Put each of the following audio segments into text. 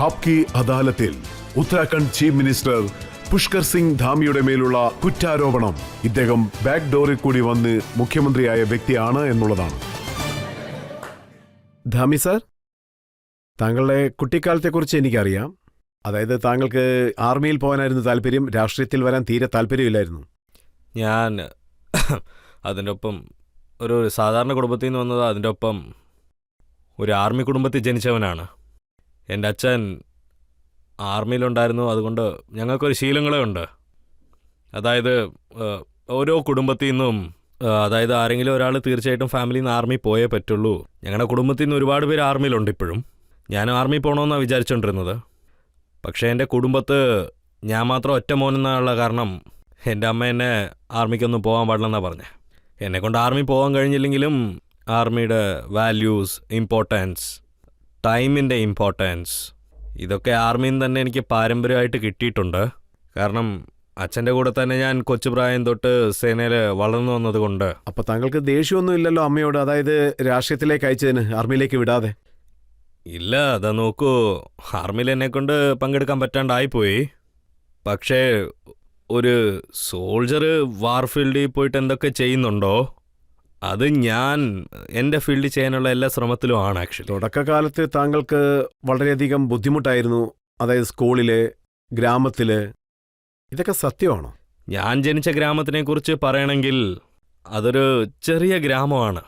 ആപ്കി അദാലത്തിൽ Uttarakhand chief minister Pushkar Singh ധാമിയുടെ മേലുള്ള കുറ്റാരോപണം ഇദ്ദേഹം ബാക്ക് ഡോറിൽ കൂടി വന്ന് മുഖ്യമന്ത്രിയായ വ്യക്തിയാണ് എന്നുള്ളതാണ്. ധാമി സാർ, താങ്കളുടെ കുട്ടിക്കാലത്തെക്കുറിച്ച് എനിക്കറിയാം. അതായത് താങ്കൾക്ക് ആർമിയിൽ പോകാനായിരുന്നു താല്പര്യം, രാഷ്ട്രീയത്തിൽ വരാൻ തീരെ താല്പര്യമില്ലായിരുന്നു. ഞാൻ അതിൻ്റെ ഒപ്പം ഒരു സാധാരണ കുടുംബത്തിൽ നിന്ന് വന്നത്, അതിൻ്റെ ഒപ്പം ഒരു ആർമി കുടുംബത്തിൽ ജനിച്ചവനാണ്. എൻ്റെ അച്ഛൻ ആർമിയിലുണ്ടായിരുന്നു. അതുകൊണ്ട് ഞങ്ങൾക്കൊരു ശീലങ്ങളേ ഉണ്ട്. അതായത് ഓരോ കുടുംബത്തിൽ നിന്നും, അതായത് ആരെങ്കിലും ഒരാൾ തീർച്ചയായിട്ടും ഫാമിലിയിൽ നിന്ന് ആർമി പോയേ പറ്റുള്ളൂ. ഞങ്ങളുടെ കുടുംബത്തിൽ നിന്ന് ഒരുപാട് പേര് ആർമിയിലുണ്ട് ഇപ്പോഴും. ഞാൻ ആർമി പോകണമെന്നാണ് വിചാരിച്ചുകൊണ്ടിരുന്നത്. പക്ഷേ എൻ്റെ കുടുംബത്ത് ഞാൻ മാത്രം ഒറ്റ മോനെന്നുള്ള കാരണം എൻ്റെ അമ്മ എന്നെ ആർമിക്കൊന്നും പോകാൻ പാടില്ലെന്നാണ് പറഞ്ഞത്. എന്നെക്കൊണ്ട് ആർമി പോകാൻ കഴിഞ്ഞില്ലെങ്കിലും ആർമിയുടെ വാല്യൂസ്, ഇമ്പോർട്ടൻസ്, ടൈമിൻ്റെ ഇമ്പോർട്ടൻസ്, ഇതൊക്കെ ആർമിയിൽ നിന്ന് തന്നെ എനിക്ക് പാരമ്പര്യമായിട്ട് കിട്ടിയിട്ടുണ്ട്. കാരണം അച്ഛൻ്റെ കൂടെ തന്നെ ഞാൻ കൊച്ചുപ്രായം തൊട്ട് സേനയിൽ വളർന്നു വന്നതുകൊണ്ട്. അപ്പോൾ താങ്കൾക്ക് ദേഷ്യമൊന്നും ഇല്ലല്ലോ അമ്മയോട്, അതായത് രാഷ്ട്രീയത്തിലേക്ക് അയച്ചതിന്, ആർമിയിലേക്ക് വിടാതെ? ഇല്ല, അതാ നോക്കൂ, ആർമിയിൽ എന്നെക്കൊണ്ട് പങ്കെടുക്കാൻ പറ്റാണ്ടായിപ്പോയി. പക്ഷേ ഒരു സോൾജർ വാർ ഫീൽഡിൽ പോയിട്ട് എന്തൊക്കെ ചെയ്യുന്നുണ്ടോ അത് ഞാൻ എൻ്റെ ഫീൽഡിൽ ചെയ്യാനുള്ള എല്ലാ ശ്രമത്തിലും ആണ്. ആക്ച്വലി തുടക്കകാലത്ത് താങ്കൾക്ക് വളരെയധികം ബുദ്ധിമുട്ടായിരുന്നു, അതായത് സ്കൂളില്, ഗ്രാമത്തില്. ഇതൊക്കെ സത്യമാണോ? ഞാൻ ജനിച്ച ഗ്രാമത്തിനെക്കുറിച്ച് പറയണമെങ്കിൽ അതൊരു ചെറിയ ഗ്രാമമാണ്.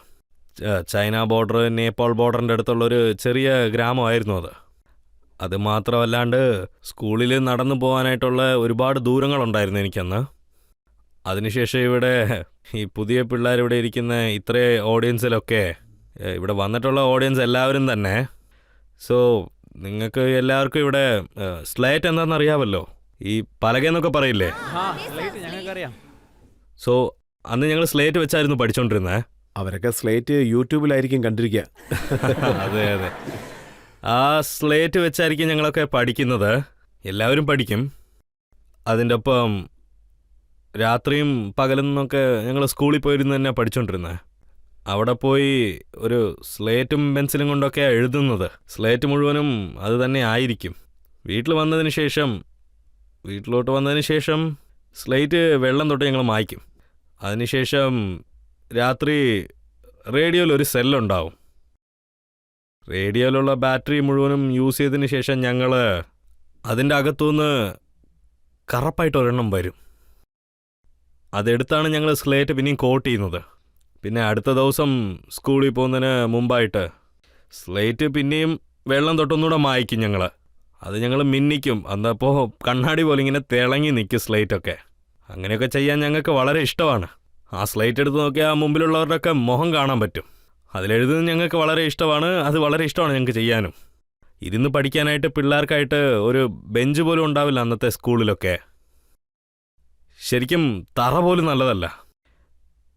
ചൈന ബോർഡർ, നേപ്പാൾ ബോർഡറിൻ്റെ അടുത്തുള്ളൊരു ചെറിയ ഗ്രാമമായിരുന്നു അത്. അത് മാത്രമല്ലാണ്ട് സ്കൂളിൽ നടന്നു പോകാനായിട്ടുള്ള ഒരുപാട് ദൂരങ്ങളുണ്ടായിരുന്നു എനിക്കന്ന്. അതിനുശേഷം ഇവിടെ ഈ പുതിയ പിള്ളേരിവിടെ ഇരിക്കുന്ന ഇത്രേ ഓഡിയൻസിലൊക്കെ ഇവിടെ വന്നിട്ടുള്ള ഓഡിയൻസ് എല്ലാവരും തന്നെ, സോ നിങ്ങൾക്ക് എല്ലാവർക്കും ഇവിടെ സ്ലേറ്റ് എന്താണെന്ന് അറിയാമല്ലോ, ഈ പലകയെന്നൊക്കെ പറയില്ലേ. സോ അന്ന് ഞങ്ങൾ സ്ലേറ്റ് വെച്ചായിരുന്നു പഠിച്ചുകൊണ്ടിരുന്നത്. അവരൊക്കെ സ്ലേറ്റ് യൂട്യൂബിലായിരിക്കും കണ്ടിരിക്കുക. അതെ അതെ, ആ സ്ലേറ്റ് വെച്ചായിരിക്കും ഞങ്ങളൊക്കെ പഠിക്കുന്നത്. എല്ലാവരും പഠിക്കും. അതിൻ്റെ ഒപ്പം രാത്രിയും പകലും നിന്നൊക്കെ ഞങ്ങൾ സ്കൂളിൽ പോയിരുന്നു തന്നെ പഠിച്ചുകൊണ്ടിരുന്നത്. അവിടെ പോയി ഒരു സ്ലേറ്റും പെൻസിലും കൊണ്ടൊക്കെ എഴുതുന്നത്. സ്ലേറ്റ് മുഴുവനും അത് തന്നെ ആയിരിക്കും. വീട്ടിലോട്ട് വന്നതിന് ശേഷം സ്ലേറ്റ് വെള്ളം തൊട്ട് ഞങ്ങൾ മായ്ക്കും. അതിനുശേഷം രാത്രി റേഡിയോയിൽ ഒരു സെല്ലുണ്ടാവും. റേഡിയോയിലുള്ള ബാറ്ററി മുഴുവനും യൂസ് ചെയ്തതിന് ശേഷം ഞങ്ങൾ അതിൻ്റെ അകത്തുനിന്ന് കറപ്പായിട്ട് ഒരെണ്ണം വരും. അതെടുത്താണ് ഞങ്ങൾ സ്ലേറ്റ് പിന്നെയും കോട്ട് ചെയ്യുന്നത്. പിന്നെ അടുത്ത ദിവസം സ്കൂളിൽ പോകുന്നതിന് മുമ്പായിട്ട് സ്ലേറ്റ് പിന്നെയും വെള്ളം തൊട്ടൊന്നുകൂടെ മായ്ക്കും ഞങ്ങൾ. അത് ഞങ്ങൾ മിന്നിക്കും. അന്നപ്പോൾ കണ്ണാടി പോലെ ഇങ്ങനെ തിളങ്ങി നിൽക്കും സ്ലേറ്റൊക്കെ. അങ്ങനെയൊക്കെ ചെയ്യാൻ ഞങ്ങൾക്ക് വളരെ ഇഷ്ടമാണ്. ആ സ്ലേറ്റ് എടുത്ത് നോക്കിയാൽ മുമ്പിലുള്ളവരുടെയൊക്കെ മുഖം കാണാൻ പറ്റും. അതിലെഴുതുന്നത് ഞങ്ങൾക്ക് വളരെ ഇഷ്ടമാണ്. അത് വളരെ ഇഷ്ടമാണ് ഞങ്ങൾക്ക് ചെയ്യാനും. ഇരുന്ന് പഠിക്കാനായിട്ട് പിള്ളേർക്കായിട്ട് ഒരു ബെഞ്ച് പോലും ഉണ്ടാവില്ല അന്നത്തെ സ്കൂളിലൊക്കെ. ശരിക്കും തറ പോലും നല്ലതല്ല.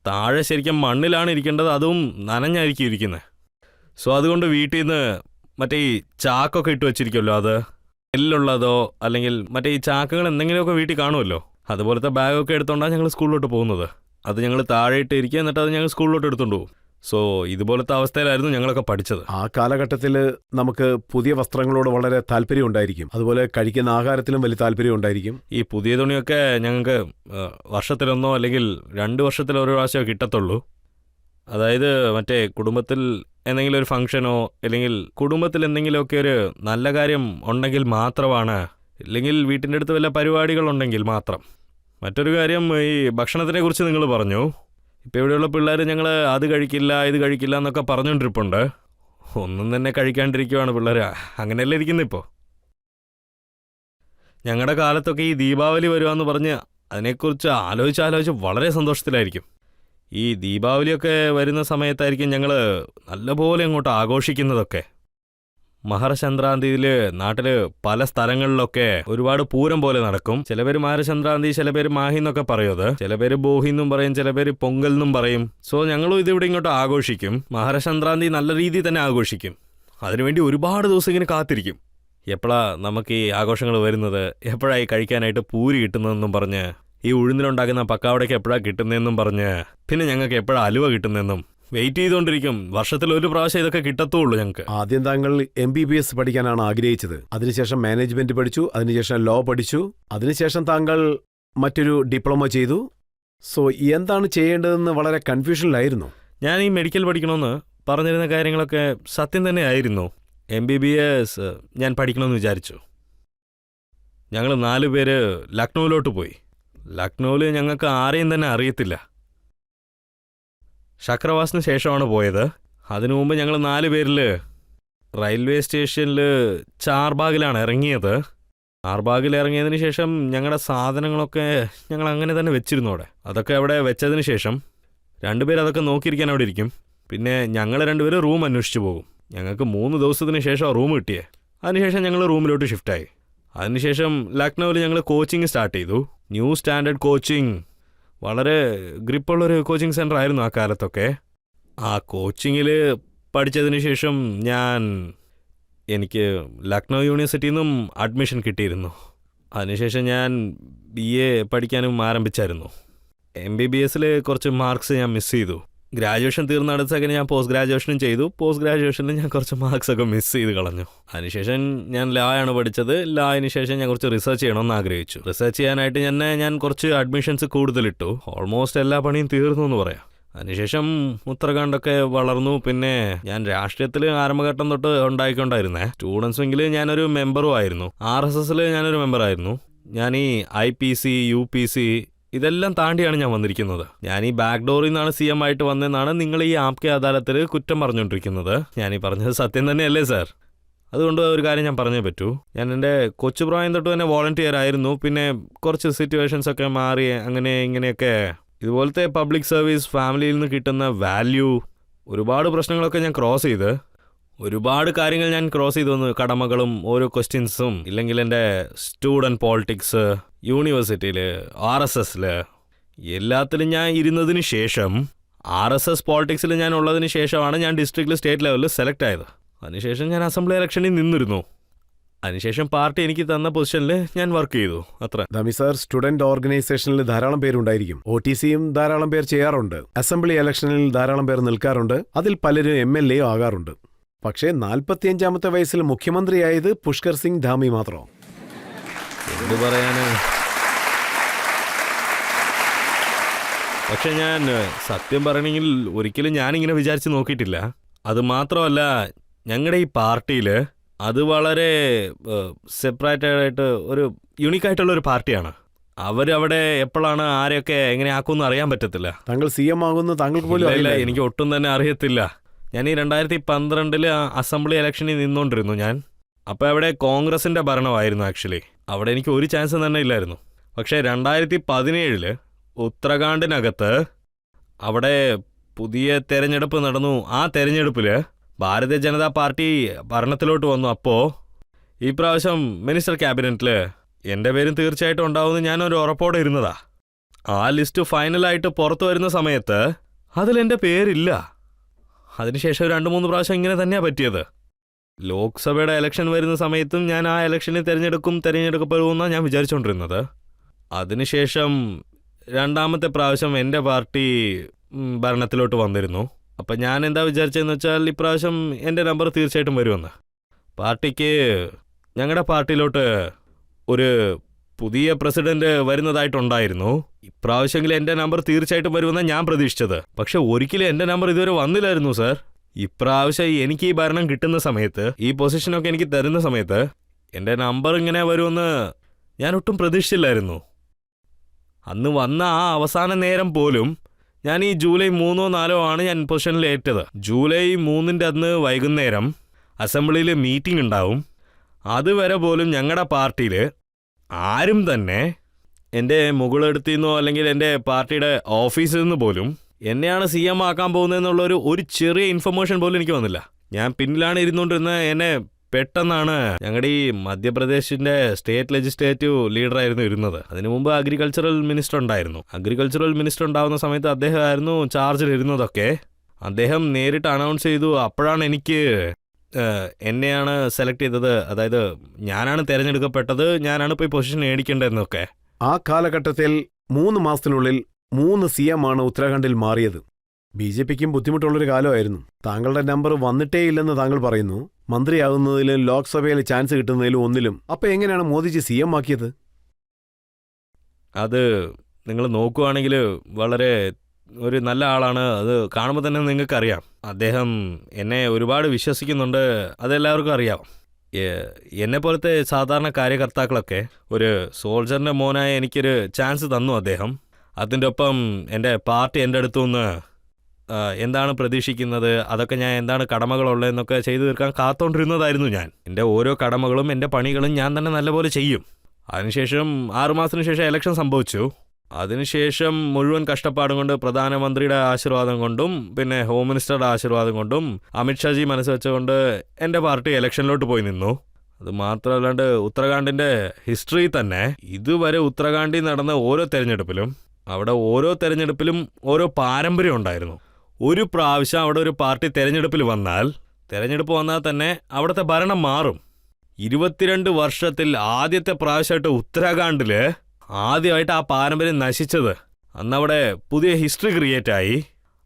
താഴെ ശരിക്കും മണ്ണിലാണ് ഇരിക്കേണ്ടത്, അതും നനഞ്ഞായിരിക്കും ഇരിക്കുന്നത്. സോ അതുകൊണ്ട് വീട്ടിൽ നിന്ന് മറ്റേ ഈ ചാക്കൊക്കെ ഇട്ട് വെച്ചിരിക്കുമല്ലോ, അത് എല്ലുള്ളതോ അല്ലെങ്കിൽ മറ്റേ ഈ ചാക്കുകൾ എന്തെങ്കിലുമൊക്കെ വീട്ടിൽ കാണുമല്ലോ, അതുപോലത്തെ ബാഗൊക്കെ എടുത്തോണ്ടാണ് ഞങ്ങൾ സ്കൂളിലോട്ട് പോകുന്നത്. അത് ഞങ്ങൾ താഴെ ഇട്ട് ഇരിക്കുക, എന്നിട്ട് അത് ഞങ്ങൾ സ്കൂളിലോട്ട് എടുത്തുകൊണ്ട് പോകും. സോ ഇതുപോലത്തെ അവസ്ഥയിലായിരുന്നു ഞങ്ങളൊക്കെ പഠിച്ചത്. ആ കാലഘട്ടത്തിൽ നമുക്ക് പുതിയ വസ്ത്രങ്ങളോട് വളരെ താല്പര്യം ഉണ്ടായിരിക്കും. അതുപോലെ കഴിക്കുന്ന ആഹാരത്തിലും വലിയ താല്പര്യം ഉണ്ടായിരിക്കും. ഈ പുതിയ തുണിയൊക്കെ ഞങ്ങൾക്ക് വർഷത്തിലൊന്നോ അല്ലെങ്കിൽ 2 വർഷത്തിലൊരു പ്രാവശ്യമോ കിട്ടത്തുള്ളൂ. അതായത് മറ്റേ കുടുംബത്തിൽ എന്തെങ്കിലും ഒരു ഫംഗ്ഷനോ അല്ലെങ്കിൽ കുടുംബത്തിൽ എന്തെങ്കിലുമൊക്കെ ഒരു നല്ല കാര്യം ഉണ്ടെങ്കിൽ മാത്രമാണ്, ഇല്ലെങ്കിൽ വീട്ടിൻ്റെ അടുത്ത് വല്ല പരിപാടികളുണ്ടെങ്കിൽ മാത്രം. മറ്റൊരു കാര്യം, ഈ ഭക്ഷണത്തിനെ കുറിച്ച് നിങ്ങൾ പറഞ്ഞു. ഇപ്പോൾ ഇവിടെയുള്ള പിള്ളേർ ഞങ്ങൾ അത് കഴിക്കില്ല ഇത് കഴിക്കില്ല എന്നൊക്കെ പറഞ്ഞുകൊണ്ടിരിപ്പുണ്ട്. ഒന്നും തന്നെ കഴിക്കാണ്ടിരിക്കുവാണ് പിള്ളേർ. അങ്ങനെയല്ലേ ഇരിക്കുന്നത് ഇപ്പോൾ. ഞങ്ങളുടെ കാലത്തൊക്കെ ഈ ദീപാവലി വരുവാന്ന് പറഞ്ഞ് അതിനെക്കുറിച്ച് ആലോചിച്ച് വളരെ സന്തോഷത്തിലായിരിക്കും. ഈ ദീപാവലിയൊക്കെ വരുന്ന സമയത്തായിരിക്കും ഞങ്ങൾ നല്ലപോലെ അങ്ങോട്ട് ആഘോഷിക്കുന്നതൊക്കെ. മകരസംക്രാന്തിയിൽ നാട്ടിൽ പല സ്ഥലങ്ങളിലൊക്കെ ഒരുപാട് പൂരം പോലെ നടക്കും. ചില പേര് മകരസംക്രാന്തി, ചില പേര് മാഹി എന്നൊക്കെ പറയുന്നത്, ചില പേര് ബോഹി എന്നും പറയും, ചില പേര് പൊങ്കൽ എന്നും പറയും. സോ ഞങ്ങളും ഇതിവിടെ ഇങ്ങോട്ട് ആഘോഷിക്കും. മകരസംക്രാന്തി നല്ല രീതിയിൽ തന്നെ ആഘോഷിക്കും. അതിനുവേണ്ടി ഒരുപാട് ദിവസം ഇങ്ങനെ കാത്തിരിക്കും. എപ്പോഴാണ് നമുക്ക് ഈ ആഘോഷങ്ങൾ വരുന്നത്, എപ്പോഴായി കഴിക്കാനായിട്ട് പൂരി കിട്ടുന്നതെന്നും പറഞ്ഞ്, ഈ ഉഴുന്നിലുണ്ടാക്കുന്ന പക്കാവടയ്ക്ക് എപ്പോഴാണ് കിട്ടുന്നതെന്നും പറഞ്ഞ്, പിന്നെ ഞങ്ങൾക്ക് എപ്പോഴാണ് അലുവ കിട്ടുന്നതെന്നും വെയിറ്റ് ചെയ്തുകൊണ്ടിരിക്കും. വർഷത്തിൽ ഒരു പ്രാവശ്യം ഇതൊക്കെ കിട്ടത്തുള്ളൂ ഞങ്ങൾക്ക്. ആദ്യം താങ്കൾ MBBS പഠിക്കാനാണ് ആഗ്രഹിച്ചത്. അതിനുശേഷം മാനേജ്മെന്റ് പഠിച്ചു, അതിനുശേഷം ലോ പഠിച്ചു, അതിനുശേഷം താങ്കൾ മറ്റൊരു ഡിപ്ലോമ ചെയ്തു. സോ എന്താണ് ചെയ്യേണ്ടതെന്ന് വളരെ കൺഫ്യൂഷനിലായിരുന്നു. ഞാൻ ഈ മെഡിക്കൽ പഠിക്കണമെന്ന് പറഞ്ഞിരുന്ന കാര്യങ്ങളൊക്കെ സത്യം തന്നെ ആയിരുന്നു. MBBS ഞാൻ പഠിക്കണമെന്ന് വിചാരിച്ചു. ഞങ്ങൾ 4 പേര് ലക്നൗവിലോട്ട് പോയി. ലക്നൗവിൽ ഞങ്ങൾക്ക് ആരെയും തന്നെ അറിയത്തില്ല. ചക്രവാസിന് ശേഷമാണ് പോയത്. അതിനു മുമ്പ് ഞങ്ങൾ 4 പേരിൽ റെയിൽവേ സ്റ്റേഷനിൽ ചാർബാഗിലാണ് ഇറങ്ങിയത്. ചാർബാഗിൽ ഇറങ്ങിയതിന് ശേഷം ഞങ്ങളുടെ സാധനങ്ങളൊക്കെ ഞങ്ങൾ അങ്ങനെ തന്നെ വെച്ചിരുന്നു അവിടെ. അതൊക്കെ അവിടെ വെച്ചതിന് ശേഷം 2 പേര് അതൊക്കെ നോക്കിയിരിക്കാൻ അവിടെ ഇരിക്കും. പിന്നെ ഞങ്ങൾ 2 പേര് റൂം അന്വേഷിച്ച് പോകും. ഞങ്ങൾക്ക് 3 ദിവസത്തിന് ശേഷം റൂം കിട്ടിയേ. അതിനുശേഷം ഞങ്ങൾ റൂമിലോട്ട് ഷിഫ്റ്റായി. അതിനുശേഷം ലക്നൗവിൽ ഞങ്ങൾ കോച്ചിങ് സ്റ്റാർട്ട് ചെയ്തു. New standard coaching. വളരെ ഗ്രിപ്പുള്ളൊരു കോച്ചിങ് സെൻ്റർ ആയിരുന്നു ആ കാലത്തൊക്കെ. ആ കോച്ചിങ്ങിൽ പഠിച്ചതിന് ശേഷം എനിക്ക് ലക്നൗ യൂണിവേഴ്സിറ്റിയിൽ നിന്നും അഡ്മിഷൻ കിട്ടിയിരുന്നു. അതിനുശേഷം ഞാൻ BA പഠിക്കാനും ആരംഭിച്ചായിരുന്നു. MBBSൽ കുറച്ച് മാർക്സ് ഞാൻ മിസ് ചെയ്തു. ഗ്രാജുവേഷൻ തീർന്ന അടുത്തൊക്കെ ഞാൻ പോസ്റ്റ് ഗ്രാജുവേഷനും ചെയ്തു. പോസ്റ്റ് ഗ്രാജുവേഷനിൽ ഞാൻ കുറച്ച് മാർക്സൊക്കെ മിസ് ചെയ്ത് കളഞ്ഞു. അതിനുശേഷം ഞാൻ ലാ ആണ് പഠിച്ചത്. ലായിന് ശേഷം ഞാൻ കുറച്ച് റിസർച്ച് ചെയ്യണമെന്ന് ആഗ്രഹിച്ചു. റിസർച്ച് ചെയ്യാനായിട്ട് ഞാൻ കുറച്ച് അഡ്മിഷൻസ് കൂടുതലിട്ടു. ഓൾമോസ്റ്റ് എല്ലാ പണിയും തീർന്നു എന്ന് പറയാം. അതിനുശേഷം ഉത്തരാഖണ്ഡൊക്കെ വളർന്നു. പിന്നെ ഞാൻ രാഷ്ട്രീയത്തിൽ ആരംഭഘട്ടം തൊട്ട് ഉണ്ടായിക്കൊണ്ടായിരുന്നേ. സ്റ്റുഡൻസ് വിങ്ങിൽ ഞാനൊരു മെമ്പറും ആയിരുന്നു. RSSൽ ഞാനൊരു മെമ്പറായിരുന്നു. ഞാൻ ഈ IPC UPC ഇതെല്ലാം താണ്ടിയാണ് ഞാൻ വന്നിരിക്കുന്നത്. ഞാൻ ഈ ബാക്ക് ഡോറിൽ നിന്നാണ് CM ആയിട്ട് വന്നതെന്നാണ് നിങ്ങൾ ഈ ആപ്കെ അദാലത്തിൽ കുറ്റം പറഞ്ഞുകൊണ്ടിരിക്കുന്നത്. ഞാനീ പറഞ്ഞത് സത്യം തന്നെയല്ലേ സാർ? അതുകൊണ്ട് ഒരു കാര്യം ഞാൻ പറഞ്ഞേ പറ്റൂ. ഞാൻ എൻ്റെ കൊച്ചു പ്രായം തൊട്ട് തന്നെ വോളണ്ടിയർ ആയിരുന്നു. പിന്നെ കുറച്ച് സിറ്റുവേഷൻസൊക്കെ മാറി അങ്ങനെ ഇങ്ങനെയൊക്കെ ഇതുപോലത്തെ പബ്ലിക് സർവീസ് ഫാമിലിയിൽ നിന്ന് കിട്ടുന്ന വാല്യൂ ഒരുപാട് പ്രശ്നങ്ങളൊക്കെ ഞാൻ ക്രോസ് ചെയ്ത് ഒരുപാട് കാര്യങ്ങൾ ഞാൻ ക്രോസ് ചെയ്തു വന്നു. കടമകളും ഓരോ ക്വസ്റ്റ്യൻസും ഇല്ലെങ്കിൽ എൻ്റെ സ്റ്റുഡൻറ് പോളിറ്റിക്സ് യൂണിവേഴ്സിറ്റിയിൽ RSSൽ എല്ലാത്തിലും ഞാൻ ഇരുന്നതിന് ശേഷം RSS പോളിറ്റിക്സിൽ ഞാൻ ഉള്ളതിന് ശേഷമാണ് ഞാൻ ഡിസ്ട്രിക്റ്റിൽ സ്റ്റേറ്റ് ലെവലിൽ സെലക്ട് ആയത്. അതിനുശേഷം ഞാൻ അസംബ്ലി ഇലക്ഷനിൽ നിന്നിരുന്നു. അതിനുശേഷം പാർട്ടി എനിക്ക് തന്ന പൊസിഷനിൽ ഞാൻ വർക്ക് ചെയ്തു. അത്ര. ദാമി സാർ, സ്റ്റുഡന്റ് ഓർഗനൈസേഷനിൽ ധാരാളം പേരുണ്ടായിരിക്കും. OTCയും ധാരാളം പേർ ചെയ്യാറുണ്ട്. അസംബ്ലി ഇലക്ഷനിൽ ധാരാളം പേർ നിൽക്കാറുണ്ട്. അതിൽ പലരും MLA ആകാറുണ്ട്. പക്ഷേ 45-ാമത്തെ വയസ്സിൽ മുഖ്യമന്ത്രിയായത് പുഷ്കർ സിംഗ് ധാമി മാത്രം. എന്ത് പറയാന്? പക്ഷെ ഞാൻ സത്യം പറയണമെങ്കിൽ ഒരിക്കലും ഞാനിങ്ങനെ വിചാരിച്ച് നോക്കിയിട്ടില്ല. അത് മാത്രമല്ല, ഞങ്ങളുടെ ഈ പാർട്ടിയിൽ അത് വളരെ സെപ്പറേറ്റഡായിട്ട് ഒരു യുണീക്കായിട്ടുള്ളൊരു പാർട്ടിയാണ്. അവരവിടെ എപ്പോഴാണ് ആരെയൊക്കെ എങ്ങനെ ആക്കുമെന്ന് അറിയാൻ പറ്റത്തില്ല. താങ്കൾ CM ആകുന്നു താങ്കൾക്ക് പോലും ഇല്ല, എനിക്ക് ഒട്ടും തന്നെ അറിയത്തില്ല. ഞാൻ ഈ 2012 അസംബ്ലി ഇലക്ഷനിൽ നിന്നുകൊണ്ടിരുന്നു ഞാൻ. അപ്പോൾ അവിടെ കോൺഗ്രസിൻ്റെ ഭരണമായിരുന്നു. ആക്ച്വലി അവിടെ എനിക്ക് ഒരു ചാൻസ് തന്നെ ഇല്ലായിരുന്നു. പക്ഷേ 2017 ഉത്തരാഖണ്ഡിനകത്ത് അവിടെ പുതിയ തെരഞ്ഞെടുപ്പ് നടന്നു. ആ തെരഞ്ഞെടുപ്പിൽ ഭാരതീയ ജനതാ പാർട്ടി ഭരണത്തിലോട്ട് വന്നു. അപ്പോൾ ഈ പ്രാവശ്യം മിനിസ്റ്റർ ക്യാബിനറ്റിൽ എൻ്റെ പേരും തീർച്ചയായിട്ടും ഉണ്ടാവുമെന്ന് ഞാനൊരു ഉറപ്പോടെ ഇരുന്നതാ. ആ ലിസ്റ്റ് ഫൈനലായിട്ട് പുറത്തു വരുന്ന സമയത്ത് അതിലെൻ്റെ പേരില്ല. അതിനുശേഷം 2-3 പ്രാവശ്യം ഇങ്ങനെ തന്നെയാണ് പറ്റിയത്. ലോക്സഭയുടെ ഇലക്ഷൻ വരുന്ന സമയത്തും ഞാൻ ആ ഇലക്ഷനിൽ തിരഞ്ഞെടുക്കപ്പെടുമെന്നാണ് ഞാൻ വിചാരിച്ചുകൊണ്ടിരുന്നത്. അതിനുശേഷം 2ാമത്തെ പ്രാവശ്യം എൻ്റെ പാർട്ടി ഭരണത്തിലോട്ട് വന്നിരുന്നു. അപ്പം ഞാൻ എന്താ വിചാരിച്ചതെന്ന് വെച്ചാൽ ഇപ്രാവശ്യം എൻ്റെ നമ്പർ തീർച്ചയായിട്ടും വരുമെന്ന്. പാർട്ടിക്ക് ഞങ്ങളുടെ പാർട്ടിയിലോട്ട് ഒരു പുതിയ പ്രസിഡന്റ് വരുന്നതായിട്ടുണ്ടായിരുന്നു. ഇപ്രാവശ്യമെങ്കിലും എൻ്റെ നമ്പർ തീർച്ചയായിട്ടും വരുമെന്നാണ് ഞാൻ പ്രതീക്ഷിച്ചത്. പക്ഷെ ഒരിക്കലും എൻ്റെ നമ്പർ ഇതുവരെ വന്നില്ലായിരുന്നു സാർ. ഇപ്രാവശ്യം എനിക്ക് ഈ ഭരണം കിട്ടുന്ന സമയത്ത്, ഈ പൊസിഷനൊക്കെ എനിക്ക് തരുന്ന സമയത്ത് എൻ്റെ നമ്പർ ഇങ്ങനെ വരുമെന്ന് ഞാൻ ഒട്ടും പ്രതീക്ഷിച്ചില്ലായിരുന്നു. അന്ന് വന്ന ആ അവസാന നേരം പോലും ഞാൻ ഈ ജൂലൈ 3-ഓ 4-ഓ ആണ് ഞാൻ പൊസിഷനിൽ ഏറ്റത്. ജൂലൈ 3-ൻ്റെ അന്ന് വൈകുന്നേരം അസംബ്ലിയിൽ മീറ്റിംഗ് ഉണ്ടാവും. അതുവരെ പോലും ഞങ്ങളുടെ പാർട്ടിയിൽ ആരും തന്നെ എൻ്റെ മുകളെടുത്തു നിന്നോ അല്ലെങ്കിൽ എൻ്റെ പാർട്ടിയുടെ ഓഫീസിൽ നിന്ന് പോലും എന്നെയാണ് CM ആക്കാൻ പോകുന്നതെന്നുള്ളൊരു ചെറിയ ഇൻഫർമേഷൻ പോലും എനിക്ക് വന്നില്ല. ഞാൻ പിന്നിലാണ് ഇരുന്നുകൊണ്ടിരുന്നത്. എന്നെ പെട്ടെന്നാണ് ഞങ്ങളുടെ ഈ മധ്യപ്രദേശിൻ്റെ സ്റ്റേറ്റ് ലെജിസ്ലേറ്റീവ് ലീഡറായിരുന്നു ഇരുന്നത്. അതിനു മുമ്പ് അഗ്രികൾച്ചറൽ മിനിസ്റ്റർ ഉണ്ടായിരുന്നു. അഗ്രികൾച്ചറൽ മിനിസ്റ്റർ ഉണ്ടാകുന്ന സമയത്ത് അദ്ദേഹമായിരുന്നു ചാർജിലിരുന്നതൊക്കെ. അദ്ദേഹം നേരിട്ട് അനൗൺസ് ചെയ്തു. അപ്പോഴാണ് എന്നെയാണ് സെലക്ട് ചെയ്തത്. അതായത് ഞാനാണ് തിരഞ്ഞെടുക്കപ്പെട്ടത്, ഞാനാണ് ഇപ്പോൾ ഈ പൊസിഷൻ മേടിക്കേണ്ടതെന്നൊക്കെ. ആ കാലഘട്ടത്തിൽ 3 മാസത്തിനുള്ളിൽ 3 CM ആണ് ഉത്തരാഖണ്ഡിൽ മാറിയത്. BJPക്കും ബുദ്ധിമുട്ടുള്ളൊരു കാലമായിരുന്നു. താങ്കളുടെ നമ്പർ വന്നിട്ടേ ഇല്ലെന്ന് താങ്കൾ പറയുന്നു. മന്ത്രിയാകുന്നതിലും ലോക്സഭയിൽ ചാൻസ് കിട്ടുന്നതിലും ഒന്നിലും. അപ്പൊ എങ്ങനെയാണ് മോദിജി CM ആക്കിയത്? അത് നിങ്ങൾ നോക്കുവാണെങ്കിൽ വളരെ ഒരു നല്ല ആളാണ്. അത് കാണുമ്പോൾ തന്നെ നിങ്ങൾക്കറിയാം. അദ്ദേഹം എന്നെ ഒരുപാട് വിശ്വസിക്കുന്നുണ്ട്, അതെല്ലാവർക്കും അറിയാം. എന്നെ പോലത്തെ സാധാരണ കാര്യകർത്താക്കളൊക്കെ ഒരു സോൾജറിൻ്റെ മോനായ എനിക്കൊരു ചാൻസ് തന്നു അദ്ദേഹം. അതിൻ്റെ ഒപ്പം എൻ്റെ പാർട്ടി എൻ്റെ അടുത്തുനിന്ന് എന്താണ് പ്രതീക്ഷിക്കുന്നത്, അതൊക്കെ ഞാൻ എന്താണ് കടമകളുള്ളതെന്നൊക്കെ ചെയ്തു തീർക്കാൻ കാത്തോണ്ടിരുന്നതായിരുന്നു ഞാൻ. എൻ്റെ ഓരോ കടമകളും എൻ്റെ പണികളും ഞാൻ തന്നെ നല്ലപോലെ ചെയ്യും. അതിനുശേഷം 6 മാസത്തിന് ശേഷം ഇലക്ഷൻ സംഭവിച്ചു. അതിനുശേഷം മുഴുവൻ കഷ്ടപ്പാടും കൊണ്ട് പ്രധാനമന്ത്രിയുടെ ആശീർവാദം കൊണ്ടും പിന്നെ ഹോം മിനിസ്റ്ററുടെ ആശീർവാദം കൊണ്ടും അമിത്ഷാജി മനസ്സ് വെച്ചുകൊണ്ട് എൻ്റെ പാർട്ടി ഇലക്ഷനിലോട്ട് പോയി നിന്നു. അത് മാത്രമല്ലാണ്ട് ഉത്തരാഖണ്ഡിൻ്റെ ഹിസ്റ്ററി തന്നെ ഇതുവരെ ഉത്തരാഖണ്ഡിൽ നടന്ന ഓരോ തെരഞ്ഞെടുപ്പിലും അവിടെ ഓരോ തെരഞ്ഞെടുപ്പിലും ഓരോ പാരമ്പര്യം ഉണ്ടായിരുന്നു. ഒരു പ്രാവശ്യം അവിടെ ഒരു പാർട്ടി തെരഞ്ഞെടുപ്പ് വന്നാൽ തന്നെ അവിടുത്തെ ഭരണം മാറും. 22 വർഷത്തിൽ ആദ്യത്തെ പ്രാവശ്യമായിട്ട് ഉത്തരാഖണ്ഡിൽ ആദ്യമായിട്ട് ആ പാരമ്പര്യം നശിച്ചത്. അന്നവിടെ പുതിയ ഹിസ്റ്ററി ക്രിയേറ്റ് ആയി.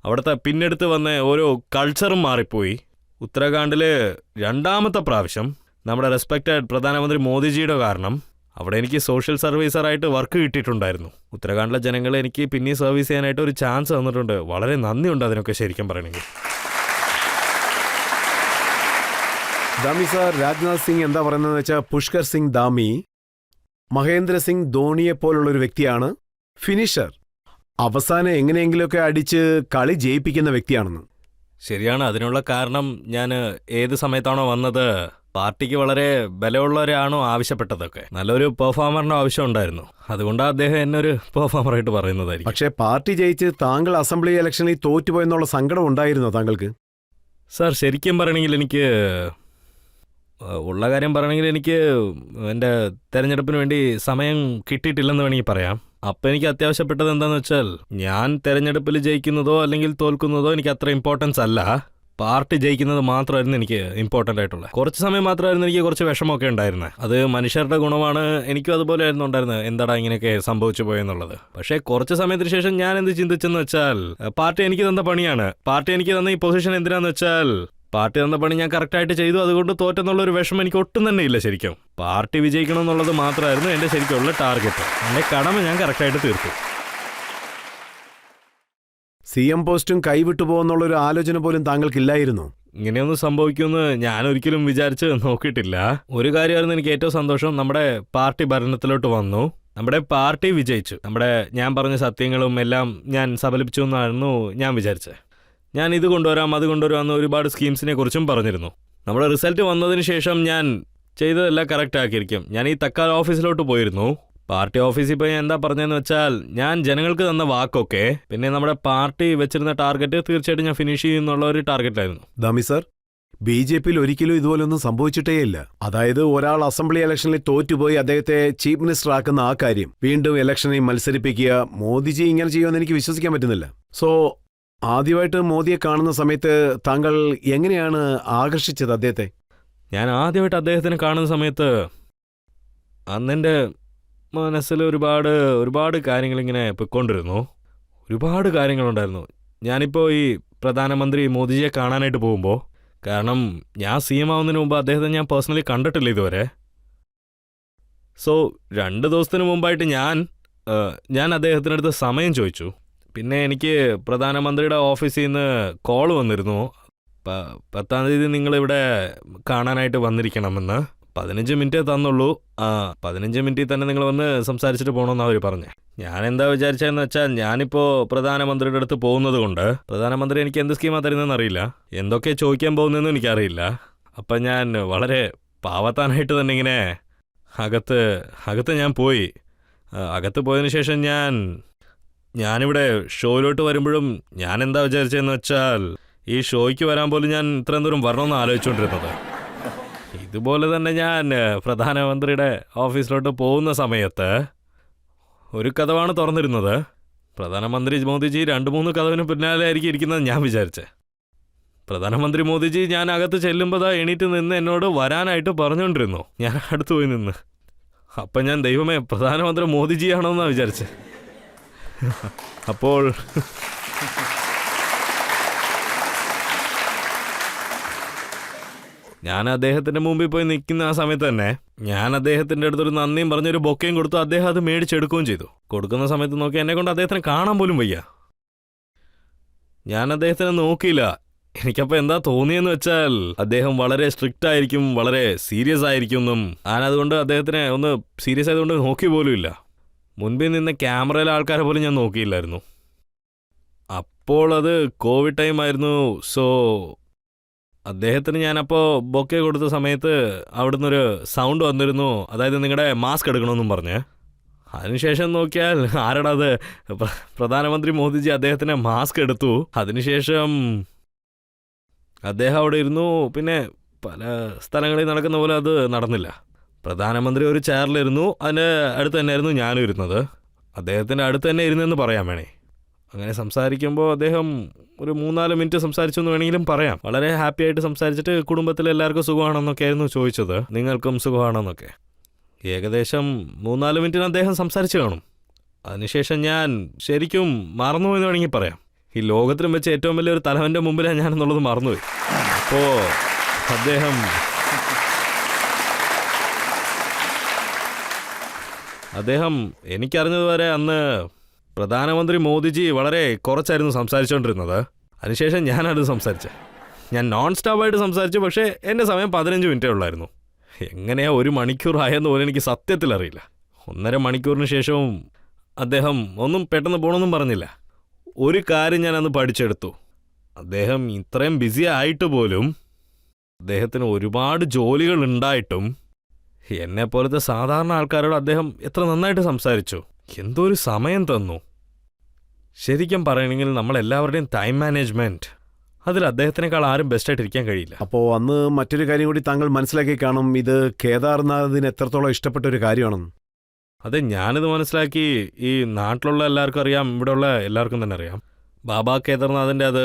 അവിടുത്തെ പിന്നെടുത്ത് വന്ന ഓരോ കൾച്ചറും മാറിപ്പോയി. ഉത്തരാഖണ്ഡിൽ 2ാമത്തെ പ്രാവശ്യം നമ്മുടെ റെസ്പെക്റ്റഡ് പ്രധാനമന്ത്രി മോദിജിയുടെ കാരണം അവിടെ എനിക്ക് സോഷ്യൽ സർവീസറായിട്ട് വർക്ക് കിട്ടിയിട്ടുണ്ടായിരുന്നു. ഉത്തരാഖണ്ഡിലെ ജനങ്ങൾ എനിക്ക് പിന്നെയും സർവീസ് ചെയ്യാനായിട്ട് ഒരു ചാൻസ് തന്നിട്ടുണ്ട്. വളരെ നന്ദിയുണ്ട് അതിനൊക്കെ ശരിക്കും പറയണമെങ്കിൽ. ദാമി സാർ, രാജ്നാഥ് സിംഗ് എന്താ പറയുന്നതെന്ന് വെച്ചാൽ പുഷ്കർ സിംഗ് ധാമി മഹേന്ദ്ര സിംഗ് ധോണിയെ പോലുള്ളൊരു വ്യക്തിയാണ്, ഫിനിഷർ, അവസാനം എങ്ങനെയെങ്കിലുമൊക്കെ അടിച്ച് കളി ജയിപ്പിക്കുന്ന വ്യക്തിയാണെന്ന്. ശരിയാണ്. അതിനുള്ള കാരണം ഞാൻ ഏത് സമയത്താണോ വന്നത്, പാർട്ടിക്ക് വളരെ ബലമുള്ളവരാണോ ആവശ്യപ്പെട്ടതൊക്കെ, നല്ലൊരു പെർഫോമറിന് ആവശ്യം ഉണ്ടായിരുന്നു. അതുകൊണ്ടാണ് അദ്ദേഹം എന്നെ ഒരു പെർഫോമറായിട്ട് പറയുന്നതായിരിക്കും. പക്ഷേ പാർട്ടി ജയിച്ച് താങ്കൾ അസംബ്ലി ഇലക്ഷനിൽ തോറ്റുപോയെന്നുള്ള സങ്കടം ഉണ്ടായിരുന്നോ താങ്കൾക്ക്? സാർ, ശരിക്കും പറയണമെങ്കിൽ എനിക്ക് ഉള്ള കാര്യം പറയണമെങ്കിൽ എനിക്ക് എൻ്റെ തെരഞ്ഞെടുപ്പിന് വേണ്ടി സമയം കിട്ടിയിട്ടില്ലെന്ന് വേണമെങ്കിൽ പറയാം. അപ്പം എനിക്ക് അത്യാവശ്യപ്പെട്ടത് എന്താണെന്ന് വെച്ചാൽ, ഞാൻ തെരഞ്ഞെടുപ്പിൽ ജയിക്കുന്നതോ അല്ലെങ്കിൽ തോൽക്കുന്നതോ എനിക്ക് അത്ര ഇമ്പോർട്ടൻസ് അല്ല. പാർട്ടി ജയിക്കുന്നത് മാത്രമായിരുന്നു എനിക്ക് ഇമ്പോർട്ടൻ്റ് ആയിട്ടുള്ളത്. കുറച്ച് സമയം മാത്രമായിരുന്നു എനിക്ക് കുറച്ച് വിഷമമൊക്കെ ഉണ്ടായിരുന്നത്. അത് മനുഷ്യരുടെ ഗുണമാണ്. എനിക്കും അതുപോലെ ആയിരുന്നു ഉണ്ടായിരുന്നത്, എന്താടാ ഇങ്ങനെയൊക്കെ സംഭവിച്ചു പോയെന്നുള്ളത്. പക്ഷേ കുറച്ച് സമയത്തിന് ശേഷം ഞാൻ എന്ത് ചിന്തിച്ചെന്ന് വെച്ചാൽ, പാർട്ടി എനിക്ക് തന്ന പണിയാണ്. പാർട്ടി എനിക്ക് തന്ന ഈ പൊസിഷൻ എന്തിനാന്ന് വെച്ചാൽ, പാർട്ടി തന്ന പണി ഞാൻ കറക്റ്റായിട്ട് ചെയ്തു. അതുകൊണ്ട് തോറ്റെന്നുള്ളൊരു വിഷമം എനിക്ക് ഒട്ടും തന്നെ ഇല്ല. ശരിക്കും പാർട്ടി വിജയിക്കണം എന്നുള്ളത് മാത്രമായിരുന്നു എൻ്റെ ശരിക്കുള്ള ടാർഗറ്റ്. എൻ്റെ കടമ ഞാൻ കറക്റ്റായിട്ട് തീർത്തു. CM പോസ്റ്റും കൈവിട്ടു പോകുന്നുള്ളൊരു ആലോചന പോലും താങ്കൾക്കില്ലായിരുന്നു? ഇങ്ങനെയൊന്നും സംഭവിക്കുമെന്ന് ഞാൻ ഒരിക്കലും വിചാരിച്ച് നോക്കിയിട്ടില്ല. ഒരു കാര്യമായിരുന്നു എനിക്ക് ഏറ്റവും സന്തോഷം, നമ്മുടെ പാർട്ടി ഭരണത്തിലോട്ട് വന്നു, നമ്മുടെ പാർട്ടി വിജയിച്ചു. ഞാൻ പറഞ്ഞ സത്യങ്ങളും എല്ലാം ഞാൻ സഫലിപ്പിച്ചു എന്നായിരുന്നു ഞാൻ വിചാരിച്ചത്. ഞാൻ ഇത് കൊണ്ടുവരാം അത് കൊണ്ടുവരാമെന്ന് ഒരുപാട് സ്കീംസിനെ കുറിച്ചും പറഞ്ഞിരുന്നു. നമ്മുടെ റിസൾട്ട് വന്നതിന് ശേഷം ഞാൻ ചെയ്തതെല്ലാം കറക്റ്റ് ആക്കിയിരിക്കും. ഞാൻ ഈ തക്കാൽ ഓഫീസിലോട്ട് പോയിരുന്നു. പാർട്ടി ഓഫീസിൽ പോയി എന്താ പറഞ്ഞതെന്ന് വെച്ചാൽ, ഞാൻ ജനങ്ങൾക്ക് തന്ന വാക്കൊക്കെ പിന്നെ നമ്മുടെ പാർട്ടി വെച്ചിരുന്ന ടാർഗറ്റ് തീർച്ചയായിട്ടും ഞാൻ ഫിനിഷ് ചെയ്യുന്നുള്ള ഒരു ടാർഗറ്റായിരുന്നു. ദാമി സാർ, BJPയിൽ ഒരിക്കലും ഇതുപോലൊന്നും സംഭവിച്ചിട്ടേയില്ല. അതായത് ഒരാൾ അസംബ്ലി ഇലക്ഷനിൽ തോറ്റുപോയി അദ്ദേഹത്തെ ചീഫ് മിനിസ്റ്റർ ആക്കുന്ന ആ കാര്യം വീണ്ടും ഇലക്ഷനിൽ മത്സരിപ്പിക്കുക, മോദിജി ഇങ്ങനെ ചെയ്യുമെന്ന് എനിക്ക് വിശ്വസിക്കാൻ പറ്റുന്നില്ല. സോ ആദ്യമായിട്ട് മോദിയെ കാണുന്ന സമയത്ത് താങ്കൾ എങ്ങനെയാണ് ആകർഷിച്ചത് അദ്ദേഹത്തെ? ഞാൻ ആദ്യമായിട്ട് അദ്ദേഹത്തിനെ കാണുന്ന സമയത്ത് അന്നെൻ്റെ മനസ്സിൽ ഒരുപാട് കാര്യങ്ങളിങ്ങനെ പൊയ്ക്കൊണ്ടിരുന്നു. ഒരുപാട് കാര്യങ്ങളുണ്ടായിരുന്നു. ഞാനിപ്പോൾ ഈ പ്രധാനമന്ത്രി മോദിജിയെ കാണാനായിട്ട് പോകുമ്പോൾ, കാരണം ഞാൻ CM ആവുന്നതിന് മുമ്പ് അദ്ദേഹത്തെ ഞാൻ പേഴ്സണലി കണ്ടിട്ടില്ല ഇതുവരെ. സോ 2 ദിവസത്തിന് മുമ്പായിട്ട് ഞാൻ അദ്ദേഹത്തിനടുത്ത് സമയം ചോദിച്ചു. പിന്നെ എനിക്ക് പ്രധാനമന്ത്രിയുടെ ഓഫീസിൽ നിന്ന് കോൾ വന്നിരുന്നു, 10-ാം തീയതി നിങ്ങളിവിടെ കാണാനായിട്ട് വന്നിരിക്കണമെന്ന്. 15 മിനിറ്റേ തന്നുള്ളൂ. 15 മിനിറ്റിൽ തന്നെ നിങ്ങൾ വന്ന് സംസാരിച്ചിട്ട് പോകണമെന്നാണ് അവർ പറഞ്ഞത്. ഞാൻ എന്താ വിചാരിച്ചതെന്ന് വെച്ചാൽ, ഞാനിപ്പോൾ പ്രധാനമന്ത്രിയുടെ അടുത്ത് പോകുന്നത് കൊണ്ട് പ്രധാനമന്ത്രി എനിക്ക് എന്ത് സ്കീമാണ് തരുന്നതെന്ന് അറിയില്ല, എന്തൊക്കെ ചോദിക്കാൻ പോകുന്നതെന്നും എനിക്കറിയില്ല. അപ്പം ഞാൻ വളരെ പാവത്താനായിട്ട് തന്നെ ഇങ്ങനെ അകത്ത് ഞാൻ പോയി. അകത്ത് പോയതിന് ശേഷം ഞാനിവിടെ ഷോയിലോട്ട് വരുമ്പോഴും ഞാൻ എന്താ വിചാരിച്ചതെന്ന് വെച്ചാൽ, ഈ ഷോയ്ക്ക് വരാൻ പോലും ഞാൻ ഇത്രയും ദൂരം വരണമെന്ന് ആലോചിച്ചുകൊണ്ടിരുന്നത്. ഇതുപോലെ തന്നെ ഞാൻ പ്രധാനമന്ത്രിയുടെ ഓഫീസിലോട്ട് പോകുന്ന സമയത്ത് ഒരു കഥവാണ് തുറന്നിരുന്നത്. പ്രധാനമന്ത്രി മോദിജി 2-3 കഥവിന് പിന്നാലെ ആയിരിക്കും ഇരിക്കുന്നത് ഞാൻ വിചാരിച്ചത്. പ്രധാനമന്ത്രി മോദിജി ഞാൻ അകത്ത് ചെല്ലുമ്പോൾ എണീറ്റ് നിന്ന് എന്നോട് വരാനായിട്ട് പറഞ്ഞുകൊണ്ടിരുന്നു. ഞാൻ അടുത്ത് പോയി നിന്ന്. അപ്പം ഞാൻ ദൈവമേ, പ്രധാനമന്ത്രി മോദിജിയാണോ എന്നാണ് വിചാരിച്ചത്. അപ്പോൾ ഞാൻ അദ്ദേഹത്തിന്റെ മുമ്പിൽ പോയി നിൽക്കുന്ന ആ സമയത്ത് തന്നെ ഞാൻ അദ്ദേഹത്തിന്റെ അടുത്തൊരു നന്ദിയും പറഞ്ഞൊരു ബൊക്കയും കൊടുത്തു. അദ്ദേഹം അത് മേടിച്ചെടുക്കുകയും ചെയ്തു. കൊടുക്കുന്ന സമയത്ത് നോക്കി എന്നെ കൊണ്ട് അദ്ദേഹത്തിനെ കാണാൻ പോലും വയ്യ. ഞാൻ അദ്ദേഹത്തിനെ നോക്കിയില്ല. എനിക്കപ്പോൾ എന്താ തോന്നിയെന്ന് വെച്ചാൽ അദ്ദേഹം വളരെ സ്ട്രിക്റ്റ് ആയിരിക്കും, വളരെ സീരിയസ് ആയിരിക്കും എന്നും ഞാനതുകൊണ്ട് അദ്ദേഹത്തിനെ ഒന്ന് സീരിയസ് ആയതുകൊണ്ട് നോക്കി പോലും ഇല്ല. മുൻപിൽ നിന്ന് ക്യാമറയിലെ ആൾക്കാരെ പോലും ഞാൻ നോക്കിയില്ലായിരുന്നു. അപ്പോൾ അത് കോവിഡ് ടൈം ആയിരുന്നു. സോ അദ്ദേഹത്തിന് ഞാനപ്പോൾ ബൊക്കെ കൊടുത്ത സമയത്ത് അവിടുന്ന് ഒരു സൗണ്ട് വന്നിരുന്നു, അതായത് നിങ്ങളുടെ മാസ്ക് എടുക്കണമെന്നും പറഞ്ഞ്. അതിനുശേഷം നോക്കിയാൽ ആരടാ അത്, പ്രധാനമന്ത്രി മോദിജി അദ്ദേഹത്തിന് മാസ്ക് എടുത്തു. അതിനുശേഷം അദ്ദേഹം അവിടെ ഇരുന്നു. പിന്നെ പല സ്ഥലങ്ങളിൽ നടക്കുന്ന പോലെ അത് നടന്നില്ല. പ്രധാനമന്ത്രി ഒരു ചെയറിലിരുന്നു, അതിൻ്റെ അടുത്ത് തന്നെയായിരുന്നു ഞാനും ഇരുന്നത്. അദ്ദേഹത്തിൻ്റെ അടുത്ത് തന്നെ ഇരുന്നെന്ന് പറയാൻ വേണേ. അങ്ങനെ സംസാരിക്കുമ്പോൾ അദ്ദേഹം ഒരു 3-4 മിനിറ്റ് സംസാരിച്ചു എന്ന് വേണമെങ്കിലും പറയാം. വളരെ ഹാപ്പി ആയിട്ട് സംസാരിച്ചിട്ട് കുടുംബത്തിൽ എല്ലാവർക്കും സുഖമാണെന്നൊക്കെ ആയിരുന്നു ചോദിച്ചത്, നിങ്ങൾക്കും സുഖമാണെന്നൊക്കെ. ഏകദേശം 3-4 മിനിറ്റിന് അദ്ദേഹം സംസാരിച്ചു കാണും. അതിനുശേഷം ഞാൻ ശരിക്കും മറന്നുപോയെന്ന് വേണമെങ്കിൽ പറയാം. ഈ ലോകത്തിലും വെച്ച് ഏറ്റവും വലിയൊരു തലവൻ്റെ മുമ്പിലാണ് ഞാനെന്നുള്ളത് മറന്നുപോയി. അപ്പോൾ അദ്ദേഹം എനിക്കറിഞ്ഞതുവരെ അന്ന് പ്രധാനമന്ത്രി മോദിജി വളരെ കുറച്ചായിരുന്നു സംസാരിച്ചുകൊണ്ടിരുന്നത്. അതിനുശേഷം ഞാനത് സംസാരിച്ചത്. ഞാൻ നോൺ സ്റ്റോപ്പായിട്ട് സംസാരിച്ചു. പക്ഷേ എൻ്റെ സമയം 15 മിനിറ്റേ ഉള്ളായിരുന്നു. എങ്ങനെയാ 1 മണിക്കൂർ ആയെന്ന് പോലും എനിക്ക് സത്യത്തിൽ അറിയില്ല. 1.5 മണിക്കൂറിന് ശേഷവും അദ്ദേഹം ഒന്നും പെട്ടെന്ന് പോകണമെന്നും പറഞ്ഞില്ല. ഒരു കാര്യം ഞാൻ അന്ന് പഠിച്ചെടുത്തു. അദ്ദേഹം ഇത്രയും ബിസി ആയിട്ട് പോലും അദ്ദേഹത്തിന് ഒരുപാട് ജോലികൾ ഉണ്ടായിട്ടും എന്നെപ്പോലത്തെ സാധാരണ ആൾക്കാരോട് അദ്ദേഹം എത്ര നന്നായിട്ട് സംസാരിച്ചു. എന്തോ ഒരു സമയം തന്നു. ശരിക്കും പറയണമെങ്കിൽ നമ്മളെല്ലാവരുടെയും ടൈം മാനേജ്മെൻറ്റ് അതിൽ അദ്ദേഹത്തിനേക്കാൾ ആരും ബെസ്റ്റായിട്ടിരിക്കാൻ കഴിയില്ല. അപ്പോൾ അന്ന് മറ്റൊരു കാര്യം കൂടി താങ്കൾ മനസ്സിലാക്കി കാണും, ഇത് കേദാർനാഥിന് എത്രത്തോളം ഇഷ്ടപ്പെട്ട ഒരു കാര്യമാണെന്ന്. അതെ, ഞാനിത് മനസ്സിലാക്കി. ഈ നാട്ടിലുള്ള എല്ലാവർക്കും അറിയാം, ഇവിടെയുള്ള എല്ലാവർക്കും തന്നെ അറിയാം. ബാബ കേദാർനാഥിൻ്റെ അത്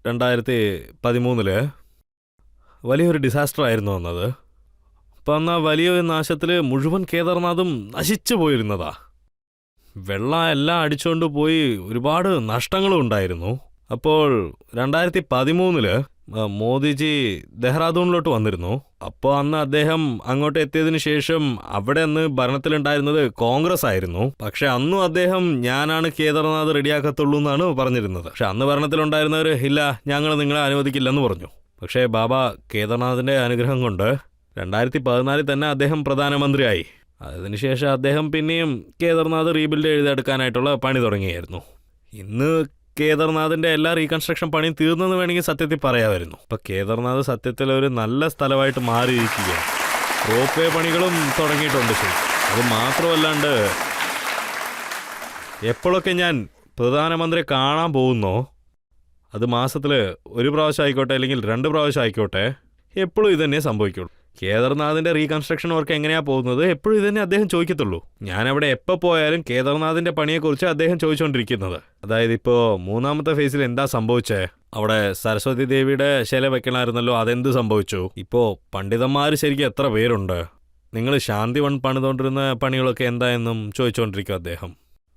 2013 വലിയൊരു ഡിസാസ്റ്റർ ആയിരുന്നു വന്നത്. അപ്പം അന്ന് ആ വലിയൊരു നാശത്തിൽ മുഴുവൻ കേദാർനാഥും നശിച്ചു പോയിരുന്നതാ. വെള്ളം എല്ലാം അടിച്ചുകൊണ്ട് പോയി, ഒരുപാട് നഷ്ടങ്ങളും ഉണ്ടായിരുന്നു. അപ്പോൾ 2013 മോദിജി ദെഹ്റാദൂണിലോട്ട് വന്നിരുന്നു. അപ്പോൾ അന്ന് അദ്ദേഹം അങ്ങോട്ട് എത്തിയതിനു ശേഷം അവിടെ അന്ന് ഭരണത്തിലുണ്ടായിരുന്നത് കോൺഗ്രസ് ആയിരുന്നു. പക്ഷെ അന്നും അദ്ദേഹം ഞാനാണ് കേദാർനാഥ് റെഡിയാക്കത്തുള്ളൂ എന്നാണ് പറഞ്ഞിരുന്നത്. പക്ഷെ അന്ന് ഭരണത്തിലുണ്ടായിരുന്നവർ ഇല്ല, ഞങ്ങൾ നിങ്ങളെ അനുവദിക്കില്ലെന്ന് പറഞ്ഞു. പക്ഷേ ബാബ കേദാർനാഥിൻ്റെ അനുഗ്രഹം കൊണ്ട് 2014 തന്നെ അദ്ദേഹം പ്രധാനമന്ത്രിയായി. അതിനുശേഷം അദ്ദേഹം പിന്നെയും കേദാർനാഥ് റീബിൽഡ് എഴുതിയെടുക്കാനായിട്ടുള്ള പണി തുടങ്ങിയായിരുന്നു. ഇന്ന് കേദാർനാഥിൻ്റെ എല്ലാ റീകൺസ്ട്രക്ഷൻ പണിയും തീർന്നെന്ന് വേണമെങ്കിൽ സത്യത്തിൽ പറയാമായിരുന്നു. ഇപ്പം കേദാർനാഥ് സത്യത്തിൽ ഒരു നല്ല സ്ഥലമായിട്ട് മാറിയിരിക്കുകയാണ്. റോപ്പ് വേ പണികളും തുടങ്ങിയിട്ടുണ്ട്. ശരി, അത് മാത്രമല്ലാണ്ട് എപ്പോഴൊക്കെ ഞാൻ പ്രധാനമന്ത്രിയെ കാണാൻ പോകുന്നോ, അത് മാസത്തിൽ 1 പ്രാവശ്യം ആയിക്കോട്ടെ അല്ലെങ്കിൽ 2 പ്രാവശ്യം ആയിക്കോട്ടെ, എപ്പോഴും ഇതന്നെ സംഭവിക്കുള്ളൂ. കേദാർനാഥിൻ്റെ റീകൺസ്ട്രക്ഷൻ വർക്ക് എങ്ങനെയാണ് പോകുന്നത് എപ്പോഴും ഇതന്നെ അദ്ദേഹം ചോദിക്കത്തുള്ളൂ. ഞാനവിടെ എപ്പോൾ പോയാലും കേദാർനാഥിൻ്റെ പണിയെക്കുറിച്ച് അദ്ദേഹം ചോദിച്ചുകൊണ്ടിരിക്കുന്നത്. അതായത് ഇപ്പോൾ 3ാമത്തെ ഫേസിൽ എന്താ സംഭവിച്ചേ, അവിടെ സരസ്വതി ദേവിയുടെ ശില വെക്കണമായിരുന്നല്ലോ, അതെന്ത് സംഭവിച്ചു, ഇപ്പോൾ പണ്ഡിതന്മാർ ശരിക്കും എത്ര പേരുണ്ട്, നിങ്ങൾ ശാന്തി വൺ പണിതുകൊണ്ടിരുന്ന പണികളൊക്കെ എന്തായെന്നും ചോദിച്ചുകൊണ്ടിരിക്കും അദ്ദേഹം.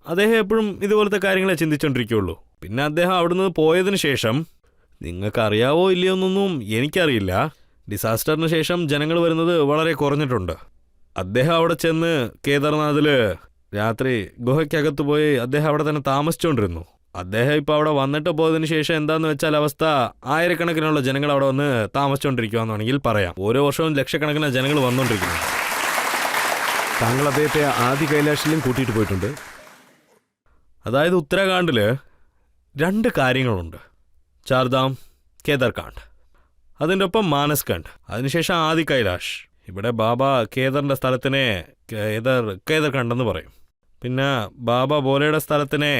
അദ്ദേഹം എപ്പോഴും ഇതുപോലത്തെ കാര്യങ്ങളെ ചിന്തിച്ചുകൊണ്ടിരിക്കുകയുള്ളൂ. പിന്നെ അദ്ദേഹം അവിടുന്ന് പോയതിനു ശേഷം നിങ്ങൾക്കറിയാവോ ഇല്ലയോ എന്നൊന്നും എനിക്കറിയില്ല, ഡിസാസ്റ്ററിന് ശേഷം ജനങ്ങൾ വരുന്നത് വളരെ കുറഞ്ഞിട്ടുണ്ട്. അദ്ദേഹം അവിടെ ചെന്ന് കേദാർനാഥിൽ രാത്രി ഗുഹയ്ക്കകത്ത് പോയി അദ്ദേഹം അവിടെ തന്നെ താമസിച്ചുകൊണ്ടിരുന്നു. അദ്ദേഹം ഇപ്പോൾ അവിടെ വന്നിട്ട് പോയതിന് ശേഷം എന്താണെന്ന് വെച്ചാൽ അവസ്ഥ, ആയിരക്കണക്കിനുള്ള ജനങ്ങൾ അവിടെ വന്ന് താമസിച്ചുകൊണ്ടിരിക്കുകയെന്ന് വേണമെങ്കിൽ പറയാം. ഓരോ വർഷവും ലക്ഷക്കണക്കിന് ജനങ്ങൾ വന്നുകൊണ്ടിരിക്കുന്നു. താങ്കൾ അദ്ദേഹത്തെ ആദി കൈലാഷിലും കൂട്ടിയിട്ട് പോയിട്ടുണ്ട്. അതായത് ഉത്തരാഖണ്ഡിൽ 2 കാര്യങ്ങളുണ്ട്, ചാർധാം, കേദാർകാണ്ട്, അതിൻ്റെ ഒപ്പം മാനസ്കണ്ട്, അതിനുശേഷം ആദി കൈലാഷ്. ഇവിടെ ബാബ കേദറിൻ്റെ സ്ഥലത്തിനെ കേദർകണ്ടെന്ന് പറയും. പിന്നെ ബാബ ബോലയുടെ സ്ഥലത്തിനെ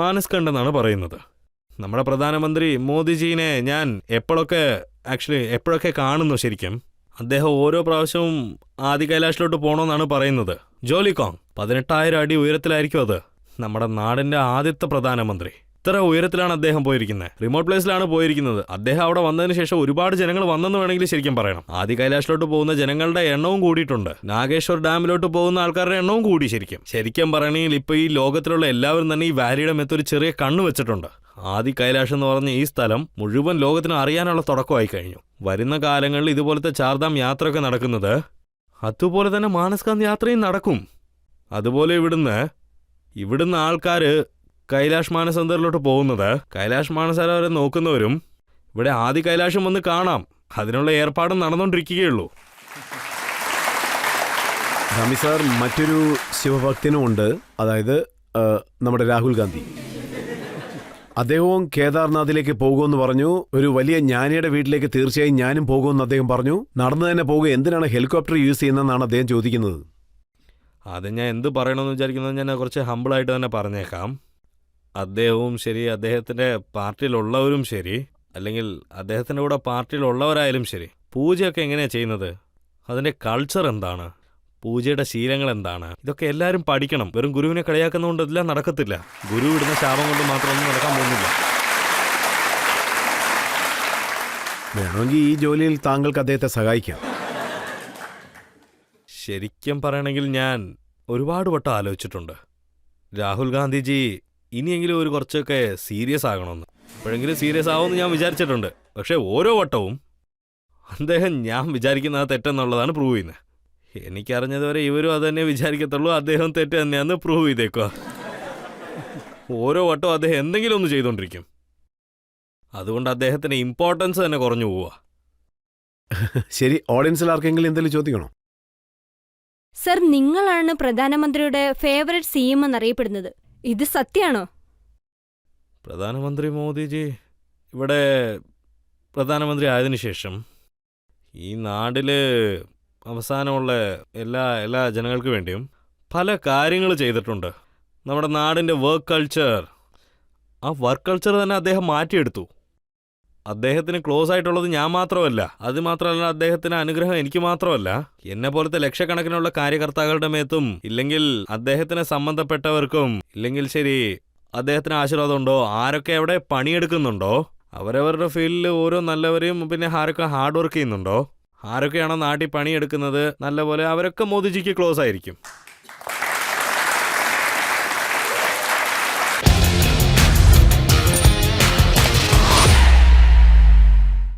മാനസ്കണ്ടെന്നാണ് പറയുന്നത്. നമ്മുടെ പ്രധാനമന്ത്രി മോദിജീനെ ഞാൻ എപ്പോഴൊക്കെ കാണുന്നു ശരിക്കും, അദ്ദേഹം ഓരോ പ്രാവശ്യവും ആദി കൈലാഷിലോട്ട് പോകണമെന്നാണ് പറയുന്നത്. ജോലികോങ് 18,000 അടി ഉയരത്തിലായിരിക്കും അത്. നമ്മുടെ നാടിൻ്റെ ആദ്യത്തെ പ്രധാനമന്ത്രി ഇത്ര ഉയരത്തിലാണ് അദ്ദേഹം പോയിരിക്കുന്നത്. റിമോട്ട് പ്ലേസിലാണ് പോയിരിക്കുന്നത്. അദ്ദേഹം അവിടെ വന്നതിന് ശേഷം ഒരുപാട് ജനങ്ങൾ വന്നെന്ന് വേണമെങ്കിൽ ശരിക്കും പറയണം. ആദി കൈലാഷിലോട്ട് പോകുന്ന ജനങ്ങളുടെ എണ്ണവും കൂടിയിട്ടുണ്ട്. നാഗേശ്വർ ഡാമിലോട്ട് പോകുന്ന ആൾക്കാരുടെ എണ്ണവും കൂടി. ശരിക്കും പറയണമെങ്കിൽ ഇപ്പോൾ ഈ ലോകത്തിലുള്ള എല്ലാവരും തന്നെ ഈ വാലിയുടെ മേത്തൊരു ചെറിയ കണ്ണ് വെച്ചിട്ടുണ്ട്. ആദി കൈലാഷ് എന്ന് പറഞ്ഞ ഈ സ്ഥലം മുഴുവൻ ലോകത്തിനും അറിയാനുള്ള തുടക്കമായി കഴിഞ്ഞു. വരുന്ന കാലങ്ങളിൽ ഇതുപോലത്തെ ചാർധാം യാത്രയൊക്കെ നടക്കുന്നത് അതുപോലെ തന്നെ മാനസ്കാന്ത് യാത്രയും നടക്കും. അതുപോലെ ഇവിടുന്ന് ആൾക്കാർ കൈലാഷ് മാനസരോവറിലോട്ട് പോകുന്നത്, കൈലാഷ് മാനസരോവരെ നോക്കുന്നവരും ഇവിടെ ആദി കൈലാഷം വന്ന് കാണാം. അതിനുള്ള ഏർപ്പാടും നടന്നുകൊണ്ടിരിക്കുകയുള്ളൂ. റാമി സാർ, മറ്റൊരു ശിവഭക്തനും ഉണ്ട്, അതായത് നമ്മുടെ രാഹുൽ ഗാന്ധി. അദ്ദേഹവും കേദാർനാഥിലേക്ക് പോകുമെന്ന് പറഞ്ഞു. ഒരു വലിയ ജ്ഞാനിയുടെ വീട്ടിലേക്ക് തീർച്ചയായും ഞാനും പോകുമെന്ന് അദ്ദേഹം പറഞ്ഞു. നടന്നു തന്നെ പോകുക, എന്തിനാണ് ഹെലികോപ്റ്റർ യൂസ് ചെയ്യുന്നതെന്നാണ് അദ്ദേഹം ചോദിക്കുന്നത്. അത് ഞാൻ എന്ത് പറയണമെന്ന് വിചാരിക്കുന്നത് ഞാൻ കുറച്ച് ഹമ്പിളായിട്ട് തന്നെ പറഞ്ഞേക്കാം. അദ്ദേഹവും ശരി, അദ്ദേഹത്തിൻ്റെ പാർട്ടിയിലുള്ളവരും ശരി, അല്ലെങ്കിൽ അദ്ദേഹത്തിൻ്റെ കൂടെ പാർട്ടിയിലുള്ളവരായാലും ശരി, പൂജയൊക്കെ എങ്ങനെയാണ് ചെയ്യുന്നത്, അതിൻ്റെ കൾച്ചർ എന്താണ്, പൂജയുടെ ശീലങ്ങൾ എന്താണ്, ഇതൊക്കെ എല്ലാവരും പഠിക്കണം. വെറും ഗുരുവിനെ കളിയാക്കുന്നതുകൊണ്ട് എല്ലാം നടക്കത്തില്ല. ഗുരു ഇടുന്ന ശാപം കൊണ്ട് മാത്രമൊന്നും നടക്കാൻ പോകുന്നില്ല. വേണമെങ്കിൽ ഈ ജോലിയിൽ താങ്കൾക്ക് അദ്ദേഹത്തെ സഹായിക്കാം. ശരിക്കും പറയണമെങ്കിൽ ഞാൻ ഒരുപാട് വട്ടം ആലോചിച്ചിട്ടുണ്ട്. രാഹുൽ ഗാന്ധിജി ഇനിയെങ്കിലും ഒരു കുറച്ചൊക്കെ സീരിയസ് ആകണമെന്ന്. എപ്പോഴെങ്കിലും സീരിയസ് ആവുമെന്ന് ഞാൻ വിചാരിച്ചിട്ടുണ്ട്. പക്ഷേ ഓരോ വട്ടവും അദ്ദേഹം ഞാൻ വിചാരിക്കുന്നത് തെറ്റെന്നുള്ളതാണ് പ്രൂവ് ചെയ്യുന്നത്. എനിക്കറിഞ്ഞതുവരെ ഇവരും അത് തന്നെ വിചാരിക്കത്തുള്ളൂ, അദ്ദേഹം തെറ്റ് തന്നെയാണെന്ന് പ്രൂവ് ചെയ്തേക്കുക. ഓരോ വട്ടവും അദ്ദേഹം എന്തെങ്കിലും ഒന്ന് ചെയ്തുകൊണ്ടിരിക്കും. അതുകൊണ്ട് അദ്ദേഹത്തിന് ഇമ്പോർട്ടൻസ് തന്നെ കുറഞ്ഞു പോവുക. ശരി, ഓഡിയൻസിൽ ആർക്കെങ്കിലും എന്തെങ്കിലും ചോദിക്കണോ? സർ, നിങ്ങളാണ് പ്രധാനമന്ത്രിയുടെ ഫേവറേറ്റ് CM എന്നറിയപ്പെടുന്നത്. ഇത് സത്യമാണോ? പ്രധാനമന്ത്രി മോദിജി ഇവിടെ പ്രധാനമന്ത്രി ആയതിനു ശേഷം ഈ നാട്ടിൽ അവസാനമുള്ള എല്ലാ ജനങ്ങൾക്ക് വേണ്ടിയും പല കാര്യങ്ങൾ ചെയ്തിട്ടുണ്ട്. നമ്മുടെ നാടിൻ്റെ വർക്ക് കൾച്ചർ, ആ വർക്ക് കൾച്ചർ തന്നെ അദ്ദേഹം മാറ്റിയെടുത്തു. അദ്ദേഹത്തിന് ക്ലോസ് ആയിട്ടുള്ളത് ഞാൻ മാത്രമല്ല, അത് മാത്രമല്ല അദ്ദേഹത്തിന് അനുഗ്രഹം എനിക്ക് മാത്രമല്ല, എന്നെ പോലത്തെ ലക്ഷക്കണക്കിനുള്ള കാര്യകർത്താക്കളുടെ മേത്തും, ഇല്ലെങ്കിൽ അദ്ദേഹത്തിന് സംബന്ധപ്പെട്ടവർക്കും, ഇല്ലെങ്കിൽ ശരി അദ്ദേഹത്തിന് ആശീർവാദമുണ്ടോ, ആരൊക്കെ അവിടെ പണിയെടുക്കുന്നുണ്ടോ, അവരവരുടെ ഫീൽഡിൽ ഓരോ നല്ലവരെയും, പിന്നെ ആരൊക്കെ ഹാർഡ് വർക്ക് ചെയ്യുന്നുണ്ടോ, ആരൊക്കെയാണോ നാട്ടിൽ പണിയെടുക്കുന്നത് നല്ലപോലെ, അവരൊക്കെ മോദിജിക്ക് ക്ലോസ് ആയിരിക്കും.